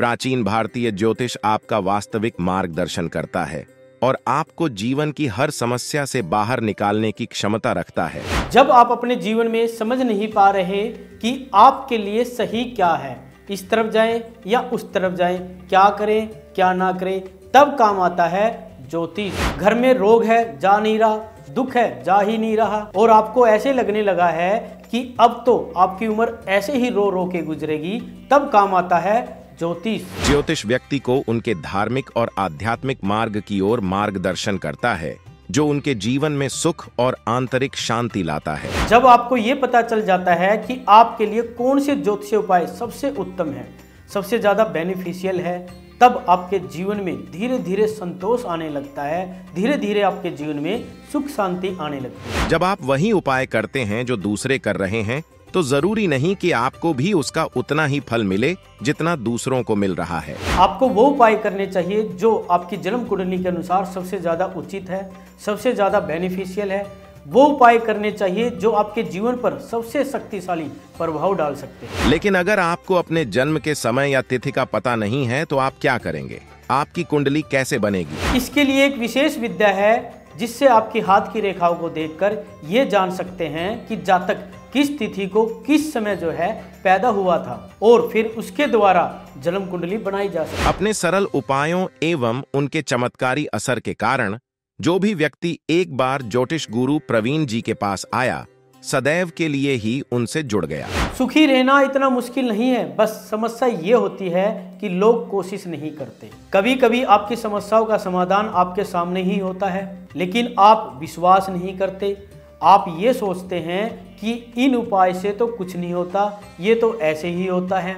प्राचीन भारतीय ज्योतिष आपका वास्तविक मार्गदर्शन करता है और आपको जीवन की हर समस्या से बाहर निकालने की क्षमता रखता है। जब आप अपने जीवन में समझ नहीं पा रहे कि आपके लिए सही क्या है, इस तरफ जाएं या उस तरफ जाएं, क्या करें क्या ना करें, तब काम आता है ज्योतिष। घर में रोग है, जा नहीं रहा, दुख है, जा ही नहीं रहा, और आपको ऐसे लगने लगा है कि अब तो आपकी उम्र ऐसे ही रो रो के गुजरेगी, तब काम आता है ज्योतिष। ज्योतिष व्यक्ति को उनके धार्मिक और आध्यात्मिक मार्ग की ओर मार्गदर्शन करता है, जो उनके जीवन में सुख और आंतरिक शांति लाता है। जब आपको ये पता चल जाता है कि आपके लिए कौन से ज्योतिषीय उपाय सबसे उत्तम है, सबसे ज्यादा बेनिफिशियल है, तब आपके जीवन में धीरे धीरे संतोष आने लगता है, धीरे धीरे आपके जीवन में सुख शांति आने लगती है। जब आप वही उपाय करते हैं जो दूसरे कर रहे हैं, तो जरूरी नहीं कि आपको भी उसका उतना ही फल मिले जितना दूसरों को मिल रहा है। आपको वो उपाय करने चाहिए जो आपकी जन्म कुंडली के अनुसार सबसे ज्यादा उचित है, सबसे ज्यादा बेनिफिशियल है। वो उपाय करने चाहिए जो आपके जीवन पर सबसे शक्तिशाली प्रभाव डाल सकते हैं। लेकिन अगर आपको अपने जन्म के समय या तिथि का पता नहीं है तो आप क्या करेंगे? आपकी कुंडली कैसे बनेगी? इसके लिए एक विशेष विद्या है जिससे आपकी हाथ की रेखाओं को देखकर ये जान सकते हैं कि जातक किस तिथि को किस समय जो है पैदा हुआ था, और फिर उसके द्वारा जन्म कुंडली बनाई जा सकती है। अपने सरल उपायों एवं उनके चमत्कारी असर के कारण जो भी व्यक्ति एक बार ज्योतिष गुरु प्रवीण जी के पास आया, सदैव के लिए ही उनसे जुड़ गया। सुखी रहना इतना मुश्किल नहीं है, बस समस्या ये होती है कि लोग कोशिश नहीं करते। कभी कभी आपकी समस्याओं का समाधान आपके सामने ही होता है, लेकिन आप विश्वास नहीं करते। आप ये सोचते हैं कि इन उपाय से तो कुछ नहीं होता, ये तो ऐसे ही होता है,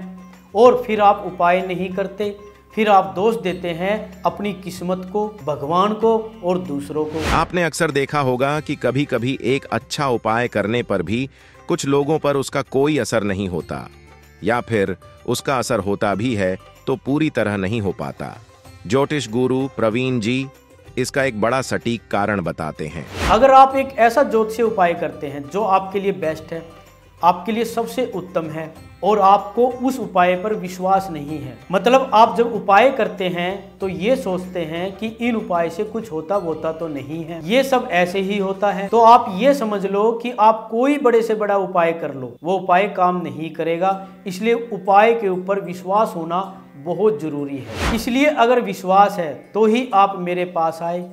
और फिर आप उपाय नहीं करते। फिर आप दोष देते हैं अपनी किस्मत को, भगवान को और दूसरों को। आपने अक्सर देखा होगा कि कभी कभी एक अच्छा उपाय करने पर भी कुछ लोगों पर उसका कोई असर नहीं होता, या फिर उसका असर होता भी है तो पूरी तरह नहीं हो पाता। ज्योतिष गुरु प्रवीण जी इसका एक बड़ा सटीक कारण बताते हैं। अगर आप एक ऐसा ज्योतिषीय उपाय करते हैं जो आपके लिए बेस्ट है, आपके लिए सबसे उत्तम है, और आपको उस उपाय पर विश्वास नहीं है, मतलब आप जब उपाय करते हैं तो ये सोचते हैं कि इन उपाय से कुछ होता तो नहीं है, ये सब ऐसे ही होता है, तो आप ये समझ लो कि आप कोई बड़े से बड़ा उपाय कर लो, वो उपाय काम नहीं करेगा। इसलिए उपाय के ऊपर विश्वास होना बहुत जरूरी है। इसलिए अगर विश्वास है तो ही आप मेरे पास आए।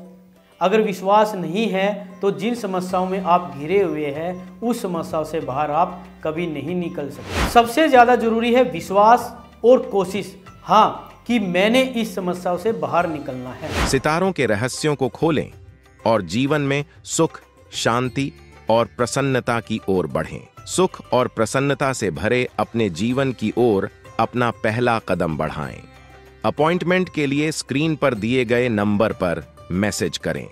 अगर विश्वास नहीं है तो जिन समस्याओं में आप घिरे हुए हैं, उस समस्याओं से बाहर आप कभी नहीं निकल सकते। सबसे ज्यादा जरूरी है विश्वास और कोशिश, हाँ, कि मैंने इस समस्याओं से बाहर निकलना है। सितारों के रहस्यों को खोलें और जीवन में सुख, शांति और प्रसन्नता की ओर बढ़ें। सुख और प्रसन्नता से भरे अपने जीवन की ओर अपना पहला कदम बढ़ाएं। अपॉइंटमेंट के लिए स्क्रीन पर दिए गए नंबर पर मैसेज करें।